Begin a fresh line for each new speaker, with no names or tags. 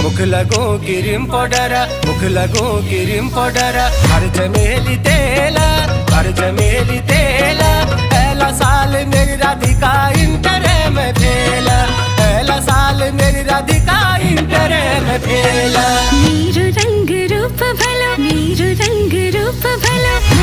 मुख लगो cream powder, मुख लगो क्रीम पाउडर, हर चमेली तेल, हर चमेली तेल। पहला साल मेरी राधिका इंटर में फेल, पहला साल मेरी राधिका इंटर में फेल।
नीरू रंग रूप भलो, नीरू रंग रूप भलो।